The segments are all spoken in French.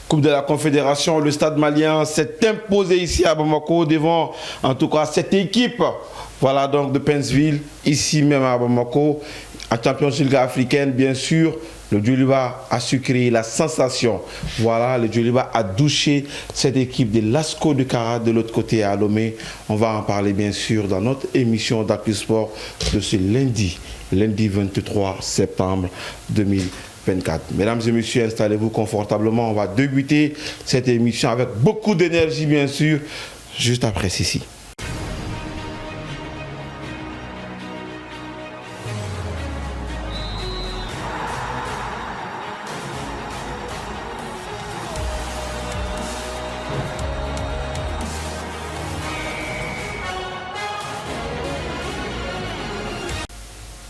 Coupe de la Confédération, le Stade malien s'est imposé ici à Bamako devant, en tout cas, cette équipe. Voilà donc de Pennsville, ici même à Bamako, en Championship africaine, bien sûr. Le Djoliba a su créer la sensation. Voilà, le Djoliba a douché cette équipe de l'ASCO de Kara de l'autre côté à Lomé. On va en parler bien sûr dans notre émission d'Actu Sport de ce lundi 23 septembre 2024. Mesdames et messieurs, installez-vous confortablement. On va débuter cette émission avec beaucoup d'énergie bien sûr, juste après ceci.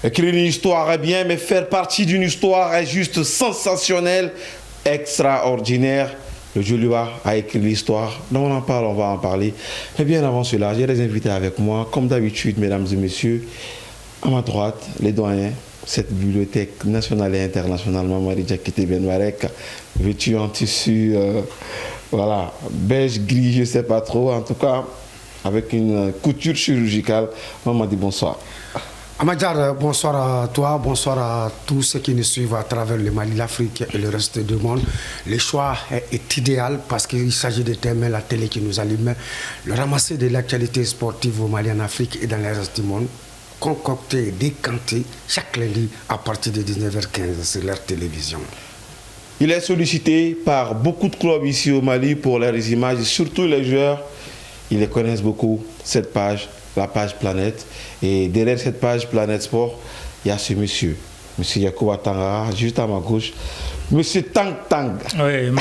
Écrire une histoire est bien, mais faire partie d'une histoire est juste sensationnel, extraordinaire. Le Djoliba a écrit l'histoire. Donc on en parle, on va en parler. Mais bien avant cela, j'ai des invités avec moi, comme d'habitude, mesdames et messieurs. À ma droite, les doyens, cette bibliothèque nationale et internationale, Mamadi Diakité Benwarek, vêtue en tissu, voilà, beige, gris, je ne sais pas trop, en tout cas, avec une couture chirurgicale. Mamadi, bonsoir. Amadjar, bonsoir à toi, bonsoir à tous ceux qui nous suivent à travers le Mali, l'Afrique et le reste du monde. Le choix est idéal parce qu'il s'agit de thèmes, la télé qui nous allume, le ramasser de l'actualité sportive au Mali, en Afrique et dans le reste du monde, concocté, décanté chaque lundi à partir de 19h15 sur leur télévision. Il est sollicité par beaucoup de clubs ici au Mali pour leurs images, surtout les joueurs. Ils les connaissent beaucoup, cette page. La page Planète. Et derrière cette page Planète Sport, il y a ce monsieur Yacouba Tangara, juste à ma gauche. Monsieur Tang Tang. Oui,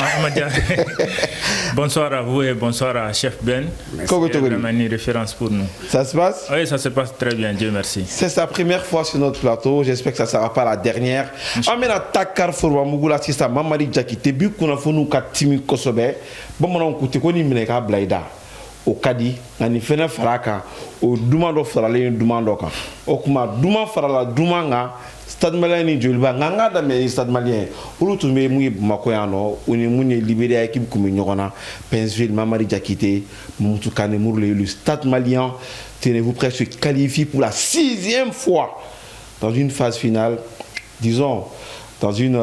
bonsoir à vous et bonsoir à Chef Ben. C'est vraiment une référence pour nous. Ça se passe? Oui, ça se passe très bien, Dieu merci. C'est sa première fois sur notre plateau. J'espère que ça ne sera pas la dernière. Amena Takar Forwa Mugula Sista Mamadi Diakité, Bukuna Fonu Katimi Kosobe, Bomonon Kutikoni Mineka Blaida. O kadi ngani fene faraka o duma do farale duma do kan o kuma duma farala duma nga Stade Malien ni Djoliba nga da me Stade Malien olu tun be mu Bamako yan no oni mu ne Libéria équipe comme ñogona Pennsville Mamadi Diakité Moutou Kane Mourle le Stade Malien tenez-vous prêt se qualifie pour la 6e fois dans une phase finale, disons dans une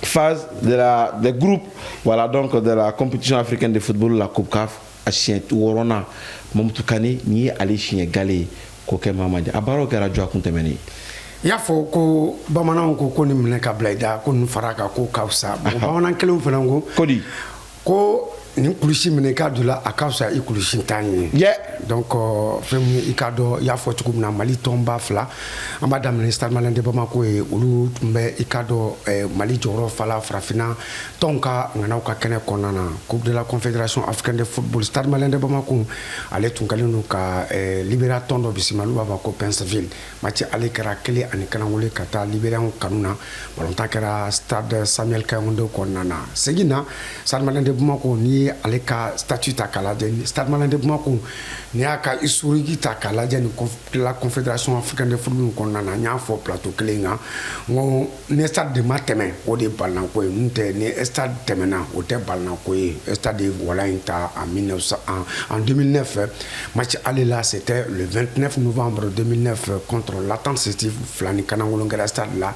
phase des groupes, voilà donc de la compétition africaine de football, la Coupe CAF. Achien Worona Moutou Kane ni allé chien galé koke Mamadi abaro kera jwa kuntemeni ya fo ko bamanan ko ni mne ka blaida ko nu faraka ko kausa bamanan kelen fanango kodi ko ni kulusi mne ka dula akausa i kulusi tanye donc fem ikado ya fo tukum na Mali tomba fla amada ministre Malien de Bamako e ulu tumbe ikado Mali joro fala frafina tonka ngana ka kene konana Coupe de la Confédération africaine de football Stade Malien de Bamako ale tunkalinu ka libéra tondo bisimalu Bamako Pennsville match ale kara kele ani kana wole kata libéra kanuna balonta kara Stade Samuel Kayondo konana segina Stade Malien de Bamako ni ale ka statut ta kala den Stade Malien de Bamako ni aka historique ta kala den la Confédération africaine de football konana nya fo plateau kelenga ngo ne stade de mateme o de balna ko nte ne stade temena o te balna ko stade wala inta en 2009 match aller là c'était le 29 novembre 2009 contre l'Attente Sétif Flani Kanangolongera stade là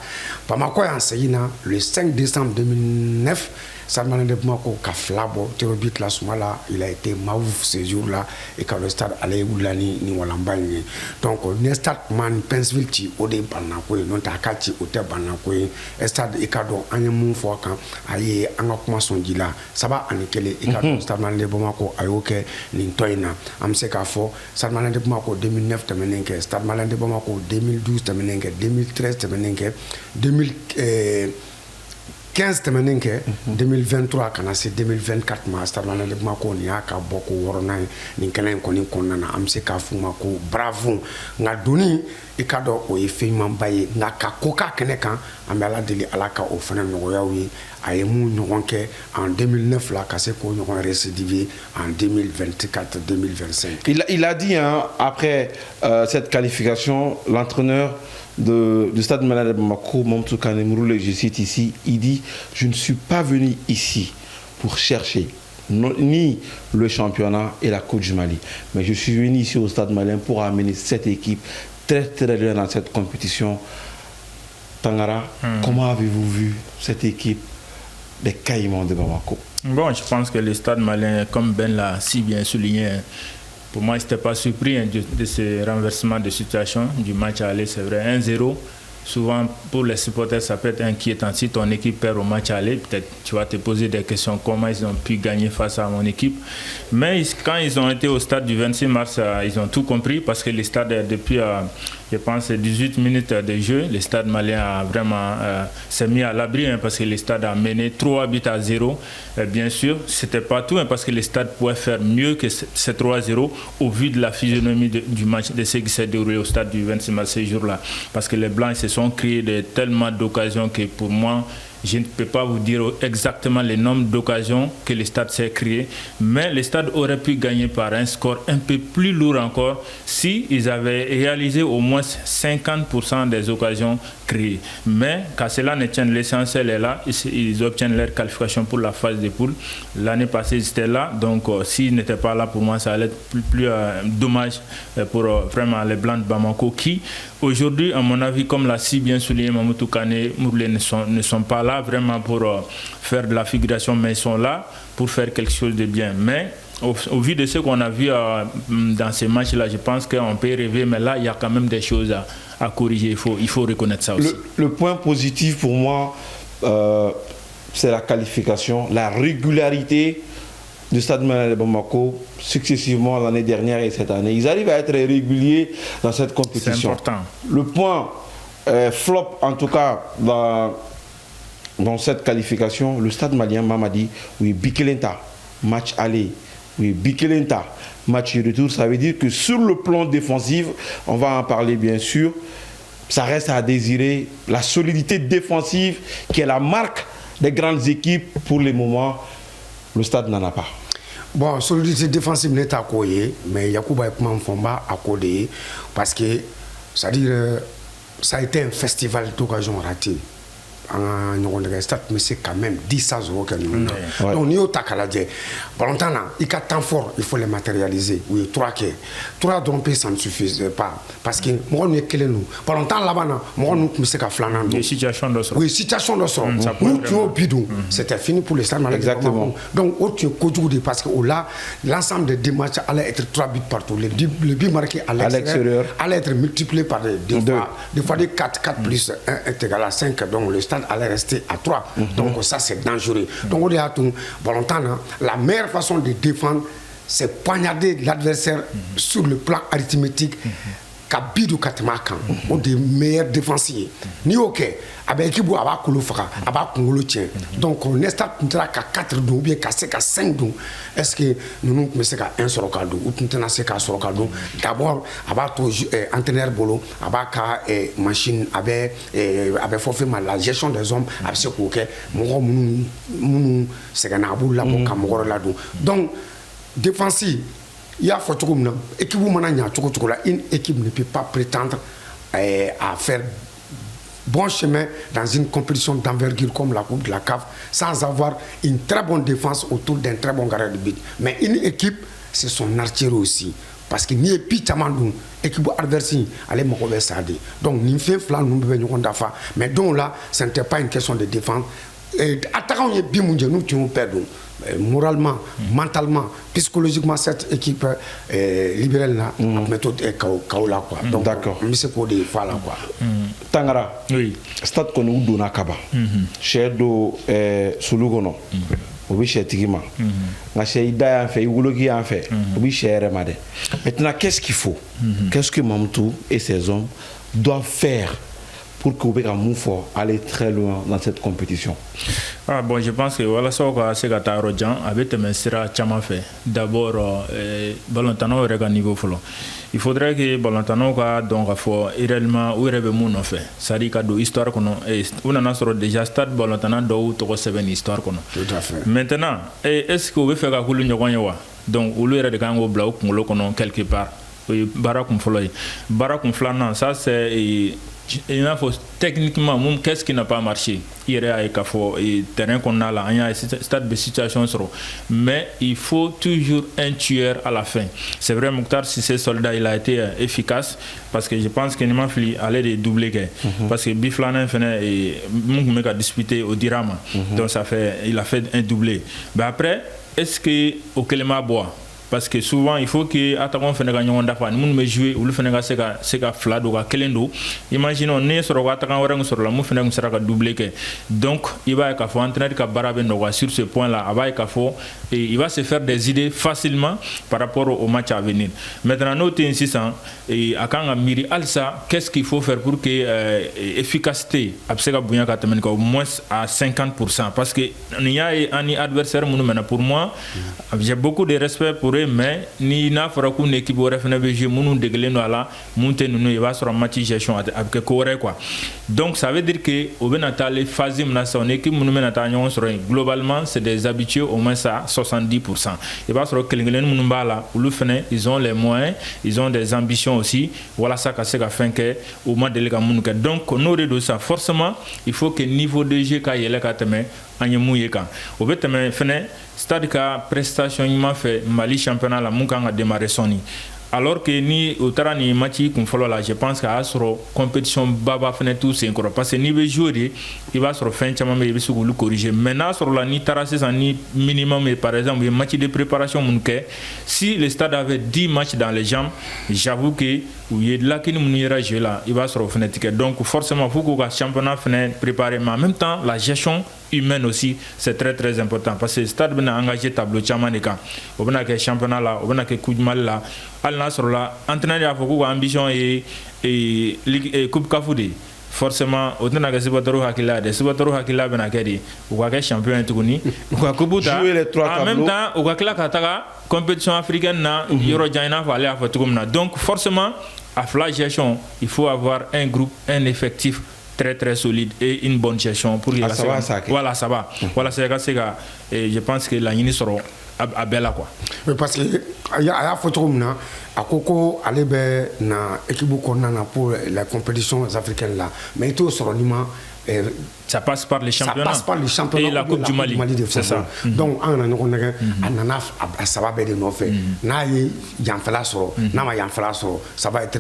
Bamako en Seyina le 5 décembre 2009 Stade Malien de Bamako Kaflabo Terobit la Soumala il a été maouf ce jour là et quand le stade allait Oulani ni Walambani donc le stade man Pennsville ti ode balna ko non ta kati o te balna ko stade ikado anyemu fo kan aye anga kuma sonji la saba anikele ikado Stade Malien de Bamako ayoke lintoina am se ka fo Stade Malien de Bamako 2009 temenenke Stade Malien de Bamako 2012 temenenke 2013 temenenke 15 temenenke 2023 kana se 2024 ma Stade Malien de Bamako ni aka boko worona ni kenen ko ni konnana am se ka fuma ko bravo nga doni ikado o efeman baye nga ka koka kene kan amela deli alaka o fana no yawi ayemu ñonke en 2009 là ka se ko ñon récidivé en 2024 2025 il a dit hein, après cette qualification l'entraîneur du Stade Malien de Bamako, Moutou Kane Mourle, je cite ici, il dit: je ne suis pas venu ici pour chercher ni le championnat et la Coupe du Mali. Mais je suis venu ici au Stade malien pour amener cette équipe très très loin dans cette compétition. Tangara, comment avez-vous vu cette équipe des Caïmans de Bamako? Bon, je pense que le Stade malien, comme Ben l'a si bien souligné, pour moi, je n'étais pas surpris de ce renversement de situation du match à aller, c'est vrai, 1-0. Souvent, pour les supporters, ça peut être inquiétant. Si ton équipe perd au match aller, peut-être tu vas te poser des questions. Comment ils ont pu gagner face à mon équipe? Mais quand ils ont été au stade du 26 mars, ils ont tout compris parce que le stade, depuis, je pense, 18 minutes de jeu, le stade malien a vraiment s'est mis à l'abri parce que le stade a mené 3-0. Bien sûr, ce n'était pas tout parce que le stade pouvait faire mieux que ces 3-0 au vu de la physionomie du match, de ce qui s'est déroulé au stade du 26 mars ce jour-là. Parce que les Blancs se sont créés tellement d'occasions que pour moi, je ne peux pas vous dire exactement le nombre d'occasions que le stade s'est créé, mais le stade aurait pu gagner par un score un peu plus lourd encore s'ils avaient réalisé au moins 50% des occasions créées. Mais qu'à cela ne tienne, l'essentiel est là, ils obtiennent leur qualification pour la phase de poule. L'année passée, ils étaient là, donc s'ils n'étaient pas là, pour moi, ça allait être plus dommage pour vraiment les Blancs de Bamako qui, aujourd'hui, à mon avis, comme l'a si bien souligné Mamoudou Kane, Mourlé ne sont pas là vraiment pour faire de la figuration, mais ils sont là pour faire quelque chose de bien. Mais au vu de ce qu'on a vu dans ces matchs-là, je pense qu'on peut rêver, mais là, il y a quand même des choses à corriger. Il faut reconnaître ça aussi. Le point positif pour moi, c'est la qualification, la régularité du Stade malien de Bamako, successivement l'année dernière et cette année. Ils arrivent à être réguliers dans cette compétition. C'est important. Le point flop, en tout cas, dans cette qualification, le Stade malien, Mamadi, oui, Bikelenta, match aller, oui, Bikelenta, match retour, ça veut dire que sur le plan défensif, on va en parler bien sûr, ça reste à désirer la solidité défensive qui est la marque des grandes équipes. Pour le moment, le Stade n'en a pas. Bon, solidité défensive n'est pas coyée, mais Yacouba Ekman Fomba a codé parce que, c'est-à-dire, ça a été un festival d'occasion raté. En stade, mais c'est quand même 10 à 0 que nous avons. Donc, nous avons Valentin, il y a temps fort, il faut les matérialiser. Oui, 3 dompés, ça ne suffit pas. Parce que moi, nous sommes Valentin là-bas, moi, nous sommes flanant. Situation de oui, situation de sort. Nous, tu es bidon. C'était fini pour les stades. Exactement. Donc, tu es parce que là, l'ensemble des matchs allait être 3 buts partout. Le but marqué à l'extérieur allait être multiplié par des fois des 4 plus 1 est égal à 5. Donc, le stade allait rester à 3. Donc ça, c'est dangereux. Donc on est à tout. La meilleure façon de défendre, c'est poignarder l'adversaire sur le plan arithmétique. Kabidou Katemakan, on des meilleurs défensiers. Ni ok, avec qui vous avez coulé fera, avec Congolo tient. Donc on est à 4 dons, bien cassé à 5 dons. Est-ce que nous nous mettons à 1 sur le cadeau ou nous tenons à sur le cadeau? D'abord, avec entraîneur bolo, avec machine, avec forfait la gestion des hommes, avec ce qu'on fait. Mon c'est un abou là pour Camoro là. Donc défensif. Il y a une équipe ne peut pas prétendre à faire bon chemin dans une compétition d'envergure comme la Coupe de la CAF sans avoir une très bonne défense autour d'un très bon gardien de but. Mais une équipe, c'est son artillerie aussi. Parce que ni épi tamandou équipe adversaire allait me converser. Donc ni fait flan nous devons dafa. Mais donc là, ce n'était pas une question de défense. Attaquant y bimunje nous tu perdu. Moralement, mentalement, psychologiquement, cette équipe libérale là, méthode est kaola quoi. Donc d'accord. Mais c'est pour des fois là quoi. Tangara. Oui. Stade qu'on nous donne à Kaba. Cher do Sulugono. Oui, cher Tigima. La cher Ida en fait, Wologi en fait. Oui, cher Remade. Maintenant, qu'est-ce qu'il faut? Qu'est-ce que Mamtou et ses hommes doivent faire pour que Oubeka Moufo aille très loin dans cette compétition? Bon, je pense que voilà ce que Gata Rodjan avait te sera chama fait. D'abord, Balantano est niveau follow. Il faudrait que Balantano donc réellement où rêve mon fait. Ça dit que histoire qu'on on a sur déjà stade Balantana do to 7 histoire qu'on. Tout à fait. Maintenant, est-ce que vous faites ka kulu nyokonyewa? Donc où le kango blau qu'on quelque part. Barakum follow. Barakum flanant, ça c'est il faut techniquement qu'est-ce qui n'a pas marché. Il y a un terrain qu'on a là, il y a un stade de situation sur, mais il faut toujours un tueur à la fin. C'est vrai, Mokhtar Cissé Soldat, il a été efficace parce que je pense qu'il m'a fallu aller doubler parce que Biflanen et Moukmek a disputé au Dirama, donc il a fait un doublé. Mais après, est-ce que au Kelema boit? Parce que souvent il faut que attaquant fait gagner dafa ni mun me jouer ou le fait c'est ka fla do ka kelendo imaginons ne sur ko attaquant wara sur la mu fait sera ka doubler que donc il va ka faut entraîner ka barabe no sur ce point là va ka faut et il va se faire des idées facilement par rapport au match à venir. Maintenant nous insistant et akanga miri alsa qu'est-ce qu'il faut faire pour que efficacité absega bunya ka temen au moins à 50% parce que il y a un adversaire pour moi j'ai beaucoup de respect pour mais ni n'a fera qu'une équipe aurait fait un jeu moun déglé no ala monter nous il va sur un match gestion avec correct quoi. Donc ça veut dire que au benatal phase na son équipe moun menata nyon sur globalement c'est des habitués au moins ça 70%. Il va sur kelinglen moun bala ou le fene ils ont les moyens, ils ont des ambitions aussi. Voilà ça c'est qu'à fin que au moins délégué moun que donc on aurait de ça forcément il faut que niveau de jeu ka yele ka teme anyemouye kan. Au beteme fene stade ka prestation il m'a fait Mali championnat la mun kan a démarrer soni alors que ni au tarani match qu'on follow là je pense qu'à sur compétition baba fenêtre tout c'est encore parce que ni veut jouer il va sur fin chama mais il se le corriger maintenant sur la ni tarasé sans ni minimum mais par exemple un match de préparation mon si le stade avait 10 matchs dans les jambes j'avoue que où il y a de là qui nous ira jouer là il va sur fenêtre donc forcément faut que le championnat fenêtre préparer mais en même temps la gestion humaine aussi c'est très très important parce que le stade ben engagé tableau chama ne kan au ben que championnat là au ben que coup de mal là al nasr là entraîneur a beaucoup ambition et coupe Kafoudi forcément autant que Sibatoro Hakila de Sibatoro Hakila ben akedi ou ka champion tuguni ou ka kubuta en même temps ou ka kataka compétition africaine na yoro jaina fa aller fa tugumna donc forcément à la gestion il faut avoir un groupe un effectif très très solide et une bonne gestion pour voilà ça va voilà c'est que et je pense que la Guinée sera à bella quoi mais parce que il y a photo na akoko alebe na équipe konnana pour les compétitions africaines là mais tout sur lima ça passe par les championnats et la Coupe du Mali c'est ça donc on a anana ça va bien de nos faits na yan fala so na ma yan fala so ça va être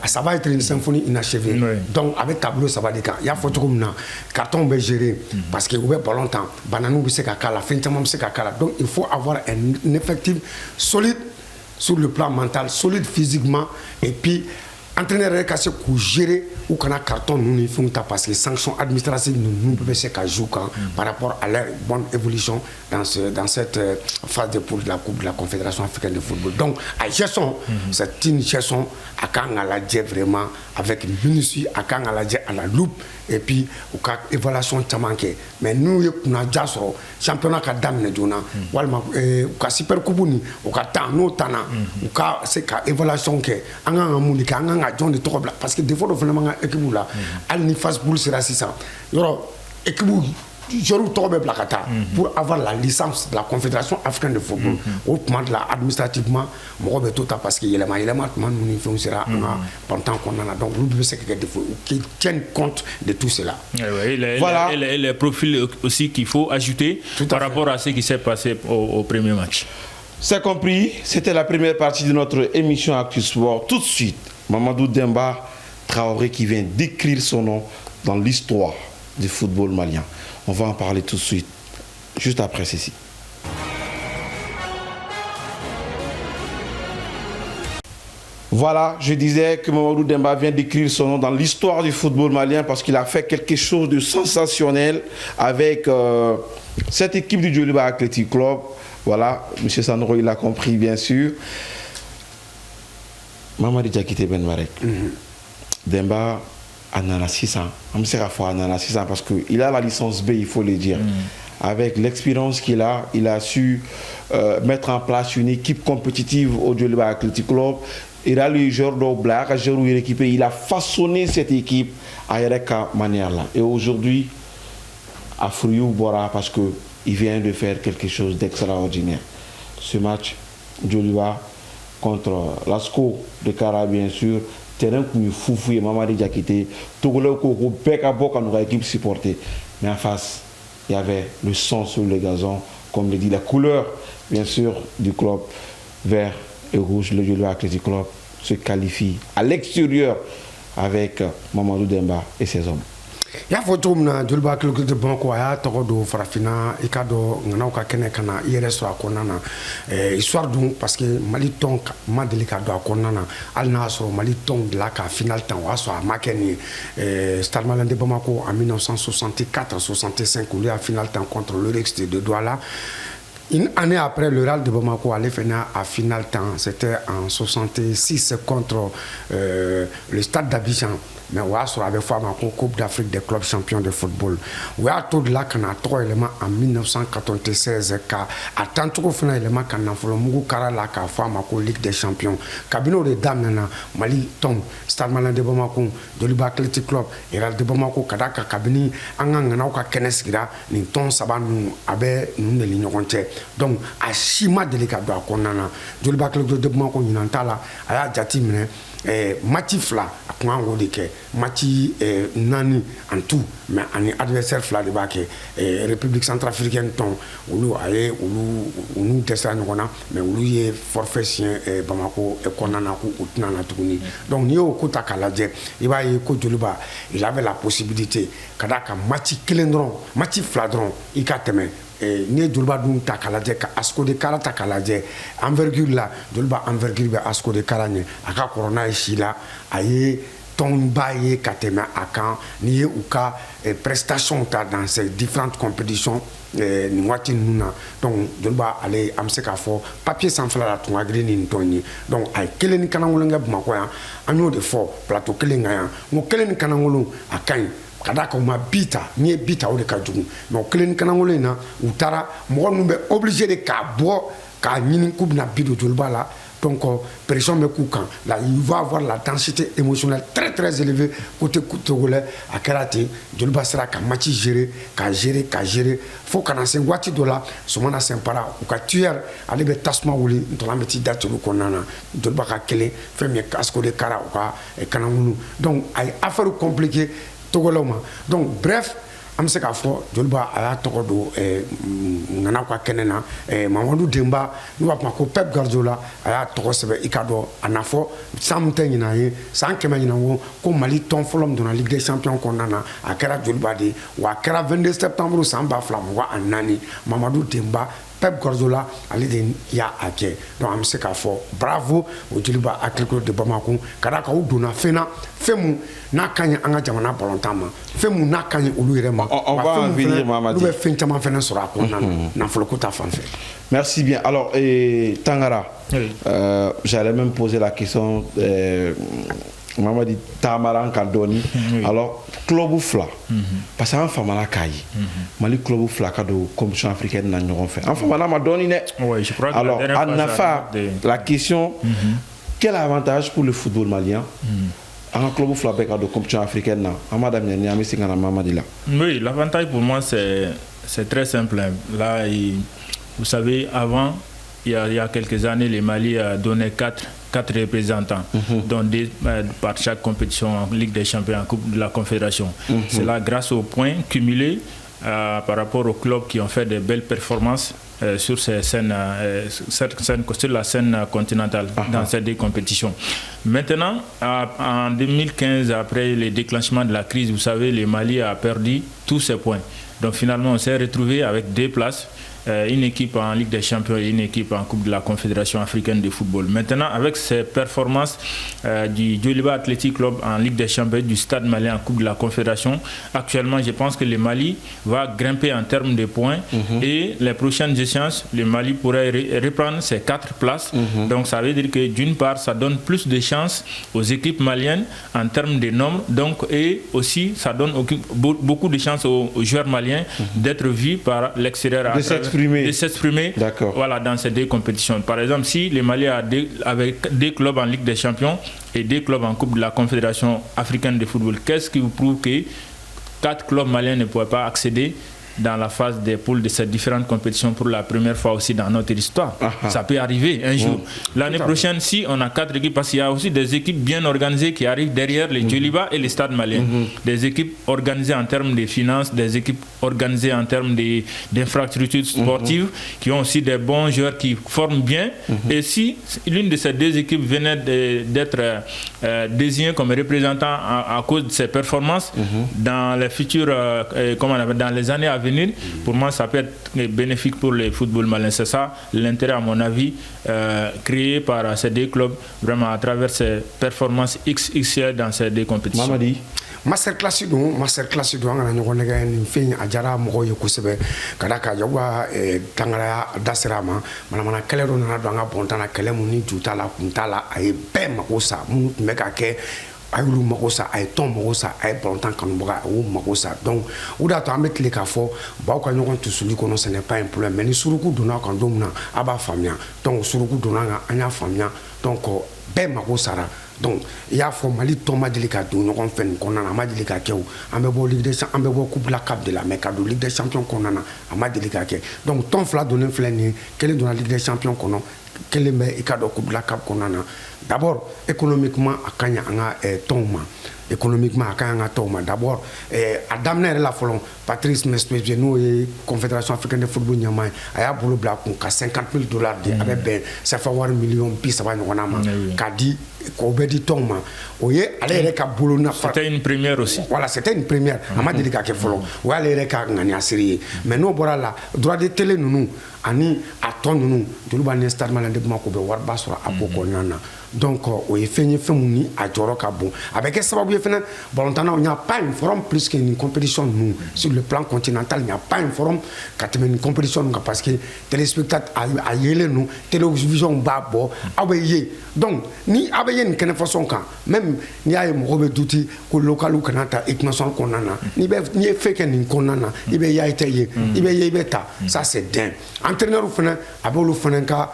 ça va être une symphonie inachevée donc avec tableau ça va dire il y a photo comme na carton be géré parce que vous pas longtemps bananou bi se ka kala fin tamam se ka kala donc il faut avoir un effectif solide sur le plan mental solide physiquement et puis entraîneur est cassé pour gérer ou qu'on a carton nous ne font pas parce que sanctions administratives nous peuvent se jouer par rapport à leur bonne évolution dans cette phase de poule de la Coupe de la Confédération africaine de football. Donc à gestion c'est une gestion à quand on la dit vraiment avec minutie à quand on la dit à la loupe et puis au cas évaluation manqué mais nous on a déjà sur championnat ka damne dona walma au cas super coupe ni au cas temps no tana au cas c'est ka évaluation que anga mundi ka anga John de Tokobla parce que des fois vraiment équipe là al ni face boule sera 600 yoro équipe Jorou Tobe Blakata pour avoir la licence de la Confédération africaine de football au plan de la administrativement moi tout parce que il est nous sera pendant qu'on en a donc nous c'est que qui tiennent compte de tout cela voilà et les profils aussi qu'il faut ajouter par rapport à ce qui s'est passé au premier match. C'est compris, c'était la première partie de notre émission Actu Sport. Tout de suite, Mamadou Demba Traoré qui vient d'écrire son nom dans l'histoire du football malien. On va en parler tout de suite, juste après ceci. Voilà, je disais que Mamadou Demba vient d'écrire son nom dans l'histoire du football malien parce qu'il a fait quelque chose de sensationnel avec cette équipe du Djoliba Athletic Club. Voilà, M. Sandro, il a compris, bien sûr. Mamadi Diakité Ben Marek. Demba a 600. On me sert à fois à 600 parce qu'il a la licence B, il faut le dire. Avec l'expérience qu'il a, il a su mettre en place une équipe compétitive au Djoliba Athletic Club. Il a le joueur d'Oblak, il a façonné cette équipe à Yereka manière-là. Et aujourd'hui, à Friou Bora, parce que il vient de faire quelque chose d'extraordinaire. Ce match, Djoliba contre l'ASCO de Kara, bien sûr, terrain qui est fou et Mamadi Diakité, Togolais qui bec à bord quand nous équipe supportée. Mais en face, il y avait le sang sur le gazon, comme le dit la couleur, bien sûr, du club vert et rouge. Le Joliba Athletic Club se qualifie à l'extérieur avec Mamadou Demba et ses hommes. Ya foto na Joliba Athletic de Banco ya toko do farafina ikado ngana ka kene kana IRS akona na histoire donc parce que Mali ton ma delicado akona na al nasro Mali ton de la ka final temps wa so makeni Stade Malien de Bamako en 1964-65 où il y a final temps contre le Rex de Douala. Une année après, le Real de Bamako allait finir à final temps. C'était en 66 contre le Stade d'Abidjan. Mais on a sur la Coupe d'Afrique des clubs champions de football. On a tout de là qu'on a 3 éléments en 1996. À tant trop final élément qu'on a fait le Mougou Kara là qu'on a fait la Ligue des champions. Cabino de dames Mali Tom, Stade Malien de Bamako, Joliba Athletic Club, Real de Bamako, Kadaka Kabini, Angana Oka Kenesgira, ni Tom Sabanu Abe nous les ignorantes. Donc à Chima délicat doit qu'on a Joliba Athletic de Bamako Yunantala, Aya Jatimine. Mati fla akwa ngode ke mati nani en tout mais ani adversaire fla de baké République centrafricaine ton ulu aye ulu testa ngona mais ulu ye forfait sien Bamako e konana ko utnana tukuni donc ni o kota kalaje iba ye ko Joliba il avait la possibilité kadaka mati kelendron mati fladron ikateme ni Joliba dun ta kalaje ka asko de kara ta kalaje envergure la Joliba envergure be asko de karanye aka corona ishila aye ton baye katema akan ni uka prestation ta dans ces différentes compétitions ni wati nuna donc Joliba aller amse ka fo papier sans fla la ton agri ni toni donc ay keleni kanangulenga bumako ya anyo de fo plateau kelenga ya mo keleni kanangulu akan kadaka ma bita ni bita o de ka jugu mais kelen kanangolo na utara mo no be obligé de ka bo ka nyini coupe na bido Joliba la donc pression me coucan là il va avoir la densité émotionnelle très très élevée côté togolais à karaté Joliba sera ka match gérer faut kana sen wati dola somana sempara ou ka tuer ale be tasma wuli to la meti date lu konana Joliba ka kele fait me casco de kara ou ka kanangulu donc ay affaire compliquée Togoloma. Donc bref, am se ka fo Joliba aya togo do ngana kwa kenena Mamadou Demba nous va ko Pep Guardiola aya togo sebe ikado anafo samten na ye sankema na wo ko Mali ton folom dans la Ligue des Champions konana akara Joliba de wa kara 22 septembre samba flam wa anani Mamadou Demba Pep Guardiola ali de ya ake donc am se ka fo bravo au Joliba Athletic de Bamako kada ka uduna fena femu na kanya anga jamana balontama femu na kanya oluirema on va en venir Mamadi merci bien alors Tangara oui. J'allais même poser la question Mamadi Tamaran Kaldoni alors club fla parce qu'en famala kai Mali club fla kado commission africaine n'a rien fait en famala m'a donné oui je crois que alors Anafa la question quel avantage pour le football malien un club flabeka de compétition africaine oui l'avantage pour moi c'est très simple là vous savez avant il y a quelques années le Mali a donné quatre représentants dont par chaque compétition en Ligue des Champions en Coupe de la Confédération c'est là grâce aux points cumulés par rapport aux clubs qui ont fait de belles performances sur ces scènes, sur la scène continentale dans ces deux compétitions. Maintenant, en 2015, après le déclenchement de la crise, vous savez, le Mali a perdu tous ses points. Donc finalement, on s'est retrouvé avec 2 places. Une équipe en Ligue des Champions et une équipe en Coupe de la Confédération africaine de football. Maintenant, avec ces performances du Joliba Athletic Club en Ligue des Champions, du Stade Malien en Coupe de la Confédération, actuellement, je pense que le Mali va grimper en termes de points et les prochaines échéances, le Mali pourrait reprendre ses 4 places. Donc, ça veut dire que d'une part, ça donne plus de chances aux équipes maliennes en termes de nombre, donc, et aussi, ça donne beaucoup de chances aux joueurs maliens d'être vus par l'extérieur. De s'exprimer voilà, dans ces 2 compétitions. Par exemple, si le Mali avec 2 clubs en Ligue des Champions et 2 clubs en Coupe de la Confédération africaine de football, qu'est-ce qui vous prouve que 4 clubs maliens ne pourraient pas accéder dans la phase des poules de ces différentes compétitions pour la première fois aussi dans notre histoire. Ça peut arriver un jour. L'année prochaine, si on a 4 équipes, parce qu'il y a aussi des équipes bien organisées qui arrivent derrière les Djoliba et les Stades Maliens. Des équipes organisées en termes de finances, des équipes organisées en termes d'infrastructures sportives, qui ont aussi des bons joueurs qui forment bien. Et si l'une de ces 2 équipes venait d'être désignée comme représentant à cause de ses performances dans les futurs, dans les années à venir, pour moi ça peut être bénéfique pour le football malien. C'est ça l'intérêt, à mon avis, créé par ces 2 clubs, vraiment à travers ces performances XXL dans ces 2 compétitions. Mamadi. Masterclass do angana ñogo nega ni feñ a jara mo yo kusebe kada ka yawa tangara dasirama mana kele do na do nga bontana kele mu ni jutala kuntala ay be makosa mu meka ke ayulu makosa ay ton makosa ay bontan kan boga ou makosa donc uda to amet le ka fo ba ko ñogo tusuli ko non ce n'est pas un problème mais ni suruku do na kan do na aba famia donc suruku do na anya famia donc be makosa ra. Donc il y a formali Thomas Delika do ñogon fen ko nana ma Delika kew ambe bo Ligue des Champions ambe bo coupe la cap de la mais cadeau Ligue des Champions ko nana ama Delika ke donc ton fla donné fleni quel est dans la Ligue des Champions ko non quel est mais cadeau coupe la cap ko nana d'abord économiquement akanya anga toma économiquement akanya toma d'abord adamner la folon Patrice Mespé nous et Confédération africaine de football nyama aya bolo bla ko ka $50,000 de avec ben ça fait 1 million puis ça va ñona ma ka di ko be di toma oye ale reka bolo na c'était une première aussi. Voilà, c'était une première ama Delika ke folon o ale reka ngani asiri mais no bora la droit de télé nous ani aton nous dulu ba ne Stade Malien de Bamako be war basura aboko nana donc o ye fenye femuni a joro ka bon avec sababu ye fena balontana on n'y a pas une forum plus qu'une compétition nous sur le plan continental il n'y a pas une forum une compétition parce que téléspectateurs a yele nous télévision babo abaye donc ni abaye ni kene façon kan même ni ay mo be douti ko local ou kanata ignorance konana ni be ni fait que ni konana ibe ya iteye ibe ye beta ça c'est dingue entraîneur fena abolo fena ka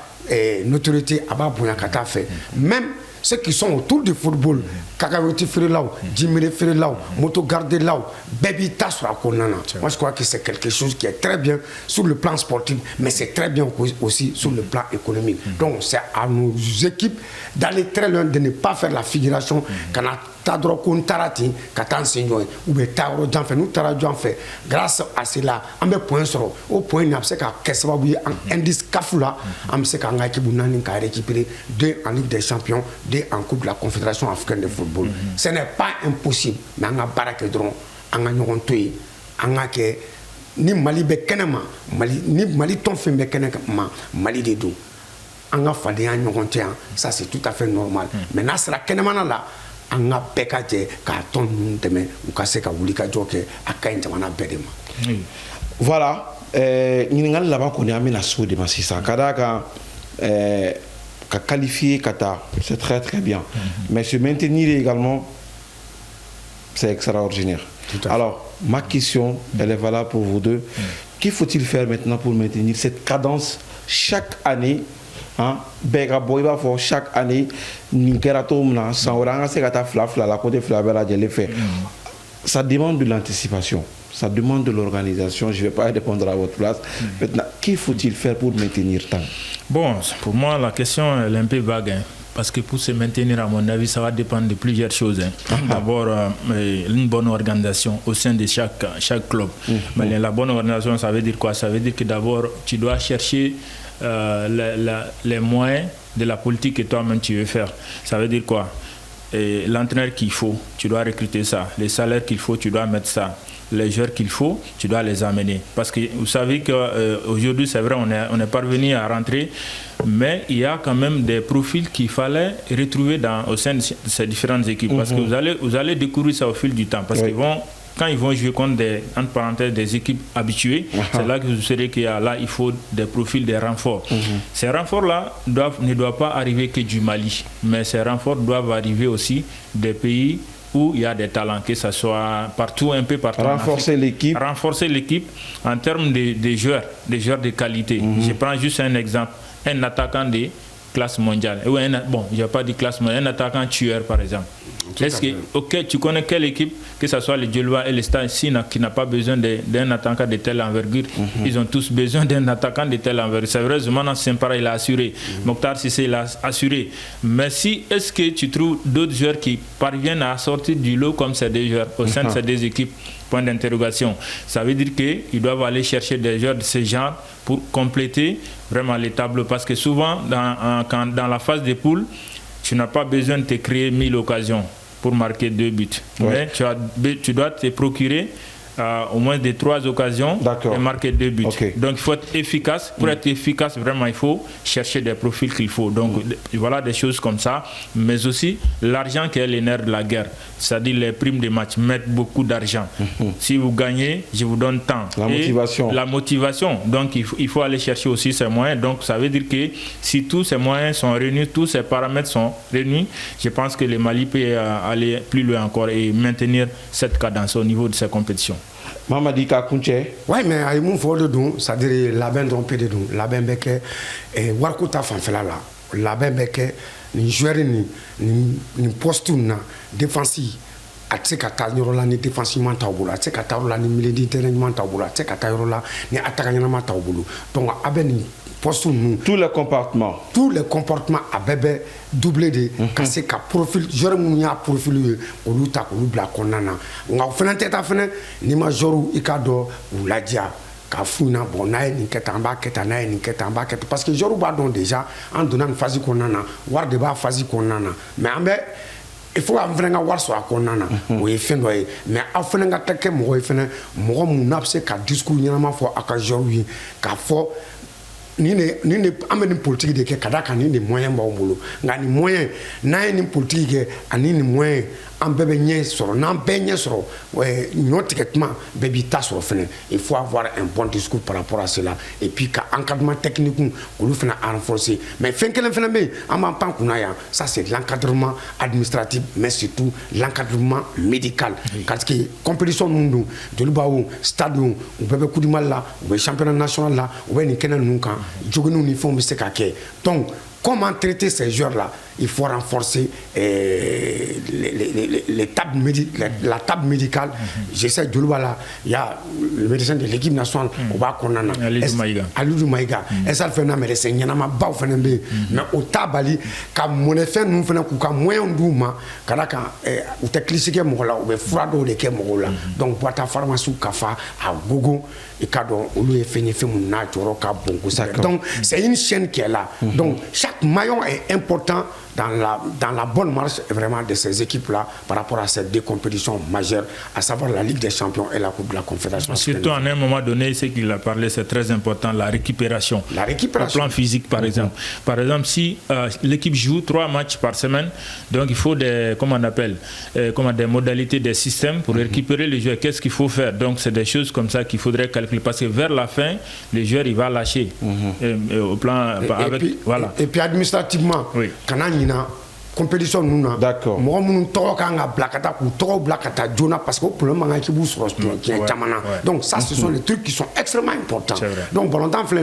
notoriété aba bonya kata fait même ceux qui sont autour du football Kakaweti Ferelao, Jimmy Ferelao, Moto Garde Lao, Baby Tasra Konana. Moi je crois que c'est quelque chose qui est très bien sur le plan sportif, mais c'est très bien aussi sur le plan économique. Donc c'est à nos équipes d'aller très loin, de ne pas faire la figuration quand Tadro Kontarati, Katan Seigneur, ou Taro Janfe, nous Tara Janfe. Grâce à cela, on met point sur au point n'a pas qu'à Kessababi, un indice Kafula, on sait qu'en Akibunani a récupéré 2 en Ligue des Champions, 2 en Coupe de la Confédération africaine de football. Ce n'est pas impossible, mais on a baraka dron, on a nyontoy, on a que ni Mali be kenema, Mali ni Mali ton fait be kenema, Mali de do. On a fallu un nyontoy, ça c'est tout à fait normal. Mais là c'est la kenema là. Anga pekaje ka ton deme ou ka se ka wuli ka joke akain jamana bedema. Voilà, ñingal la ba ko ni amina soudi ma sisa kadaka ka qualifier kata, c'est très très bien. Mais se maintenir également c'est extraordinaire. Alors, ma question, elle est valable pour vous deux. Qu'il faut-il faire maintenant pour maintenir cette cadence chaque année? Hein, Bega Boyba pour chaque année, Ninkeratomna, sans oranga segata flafla, la côté flavera de l'effet. Ça demande de l'anticipation, ça demande de l'organisation. Je ne vais pas répondre à votre place. Maintenant, qu'il faut-il faire pour maintenir tant? Bon, pour moi, la question elle est un peu vague. Hein. Parce que pour se maintenir, à mon avis, ça va dépendre de plusieurs choses. Hein. D'abord, une bonne organisation au sein de chaque club. Mais la bonne organisation, ça veut dire quoi? Ça veut dire que d'abord, tu dois chercher les moyens de la politique que toi-même tu veux faire. Ça veut dire quoi? L'entraîneur qu'il faut, tu dois recruter ça. Les salaires qu'il faut, tu dois mettre ça. Les joueurs qu'il faut, tu dois les amener. Parce que vous savez qu'aujourd'hui, c'est vrai, on est parvenu à rentrer, mais il y a quand même des profils qu'il fallait retrouver au sein de ces différentes équipes. Parce que vous allez découvrir ça au fil du temps. Parce qu'ils vont... Quand ils vont jouer contre entre parenthèses, des équipes habituées, c'est là que vous saurez qu'il il faut des profils, des renforts. Ces renforts-là ne doivent pas arriver que du Mali, mais ces renforts doivent arriver aussi des pays où il y a des talents, que ce soit partout, un peu partout. Renforcer l'équipe. Renforcer l'équipe en termes de joueurs de qualité. Je prends juste un exemple. Un attaquant classe mondiale. Bon, je n'ai pas dit classe mondiale, un attaquant tueur par exemple. Est-ce que, ok, tu connais quelle équipe, que ce soit les Djoloa et les Stars ici, qui n'a pas besoin d'un attaquant de telle envergure? Ils ont tous besoin d'un attaquant de telle envergure. C'est vrai, Zoumana Sempara, il a assuré. Mokhtar Cissé, il a assuré. Mais si, est-ce que tu trouves d'autres joueurs qui parviennent à sortir du lot comme ces deux joueurs au sein de ces deux équipes? Point d'interrogation. Ça veut dire qu'ils doivent aller chercher des joueurs de ce genre pour compléter vraiment les tableaux. Parce que souvent, dans la phase des poules, tu n'as pas besoin de te créer 1000 occasions pour marquer 2 buts. Ouais. Mais tu dois te procurer au moins des 3 occasions et marquer 2 buts. Okay. Donc il faut être efficace. Pour être efficace, vraiment, il faut chercher des profils qu'il faut. Donc voilà des choses comme ça. Mais aussi l'argent qui est le nerf de la guerre. C'est-à-dire les primes de match mettent beaucoup d'argent. Si vous gagnez, je vous donne tant. La motivation. Donc il faut aller chercher aussi ces moyens. Donc ça veut dire que si tous ces moyens sont réunis, tous ces paramètres sont réunis, je pense que le Mali peut aller plus loin encore et maintenir cette cadence au niveau de ces compétitions. Mamadi Kakunche. Oui, mais il y a un c'est-à-dire la bande de la bande beke et Warkota fanfela là. La bande beke ni joueur ni poste na défensif. Atse kata yorola ni défensivement tawbulu atse kata yorola ni milieu de terrain tawbulu atse kata yorola ni attaquant tawbulu. Donc abeni poste nous tous les comportements à bébé doublé de casser ka profil joueur mun ya profil olu ta olu bla konana nga fena teta fena ni majoru ikado ou ladia ka funa bon na ni ketamba ketana ni ketamba ket parce que joru ba don déjà en donnant une phase konana war de ba phase konana mais ambe il faut avoir un war so akonana o e fendo e mais afena nga take mo e fena mo mu napse ka discours nyama fo aka joru ka fo ni ameni politique de ke kadaka ni moyen ba mbulu ngani moyen na ni politique ani ni moyen en bébé nye soro nan benye soro notiquement bébé ta soro fene il faut avoir un bon discours par rapport à cela et puis ka encadrement technique ko lu fena renforcer mais fenkelen fena be am pan kuna ya ça c'est l'encadrement administratif mais surtout l'encadrement médical parce que compétition mundu de lubawo stade ou bébé koudimal là ou championnat national là ou ni kenen nunka jogonu ni fond se ka ke donc comment traiter ces joueurs-là? Il faut renforcer la table médicale. J'essaie de le voir là. Il y a le médecin de l'équipe nationale. Alidou Maïga. Et ça fait un médecin. Il y a un bas mais au tabali, quand mon effet nous fait un moyen d'ouma, quand on te clique mola ou frado de kemola. Donc pour ta pharmacie kafa à gogo et quand on lui fait une fait mon nature donc c'est une chaîne qui est là. Donc chaque maillon est important dans la bonne marche vraiment de ces équipes-là par rapport à ces deux compétitions majeures, à savoir la Ligue des Champions et la Coupe de la Confédération. Surtout à un moment donné, ce qu'il a parlé, c'est très important, la récupération. La récupération. Au plan physique, par exemple. Par exemple, si l'équipe joue 3 matchs par semaine, donc il faut des modalités, des systèmes pour récupérer les joueurs. Qu'est-ce qu'il faut faire? Donc c'est des choses comme ça qu'il faudrait calculer parce que vers la fin, les joueurs, il va lâcher. Au plan, et puis administrativement, oui. Compétition nous d'accord moi mon tokanga blakata ku to blakata jona parce que problème nga ki bu soro qui est chamana donc ça ce sont les trucs qui sont extrêmement importants donc volontairement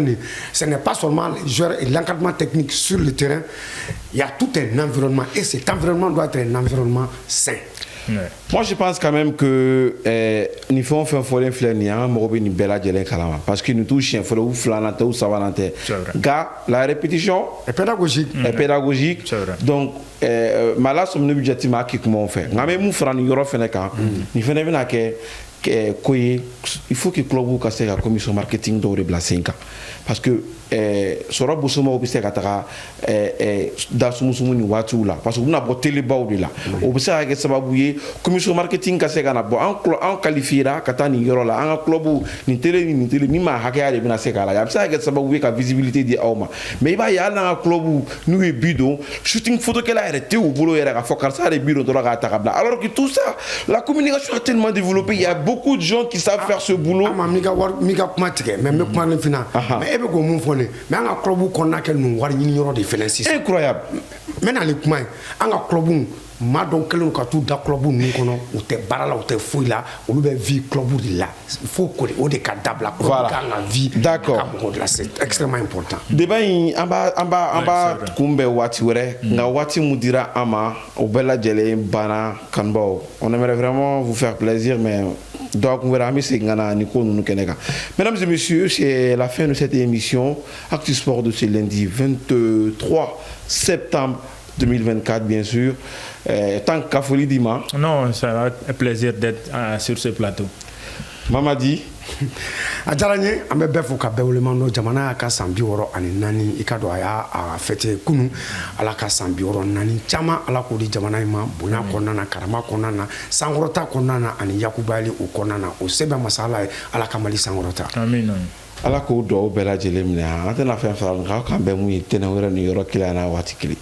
ce n'est pas seulement les joueurs et l'encadrement technique sur le terrain il y a tout un environnement et cet environnement doit être un environnement sain. Moi je pense quand même que il faut faire folle flânia morobi ni bella jelen kalama parce que nous touche un folle ou flanante ou savanante gars la répétition est pédagogique donc mala somne budgetima qui comment on fait ngame mu fran yoro feneka ni fene bina ke koye il faut que club ka se ka commission marketing do reblasenka parce que soro bosomo obise ka taka da sumusumu ni watu la parce que na bo télé ba de la obise ka sababu ye commission marketing ka se ka na bo en qualifiera ka tani yoro la en club ni télé ni ma hakya de bina se ka la ya bisa ka sababu ka visibilité di awma mais ba ya na club nous e bido shooting photo que la arrêté au boulot era ka fokar ça les bido to la ka taka alors que tout ça la communication a tellement développé il y a beaucoup de gens qui savent faire ce boulot miga automatique mais me prendre final mais ebe go mon fone mais un club qu'on a quel nous war ni yoro de finances incroyable maintenant les points un club maa dɔn kɛlen ka t'u da club ninnu kɔnɔ u tɛ baara la u tɛ foyi la olu bɛ vie club de la fo o de ka dabila club kan ka vie ka mɔgɔ de la c'est extrêmement important. débat in an b'a kunbɛn waati wɛrɛ nka waati mun dira an ma o bɛɛ lajɛlen banna kanubaw on aimerait vraiment vous faire plaisir mais donc on verra si mesdames et messieurs, c'est la fin de cette émission Actu Sport de ce lundi 23 septembre 2024 bien sûr. Tant qu'à folie Dima. Non, ça va un plaisir d'être sur ce plateau. Mamadi. A diyara n ye an bɛ bɛɛ fo ka bɛɛ weleman dɔ jamana y'a ka san 64 i ka dɔn a y'a fêté kunu ala ka san 64 caman ala k'o di jamana in ma bonya kɔnɔna na karama kɔnɔna na sankɔrɔta kɔnɔna na ani yakubali o kɔnɔna na o se bɛ masa ala ye ala ka Mali sankɔrɔta. Amina. Ala k'o duwawu bɛɛ lajɛlen minɛ an tɛna fɛn fara aw kan bɛn mun ye tɛnɛ wɛrɛ ni yɔrɔ kelen na waati kelen.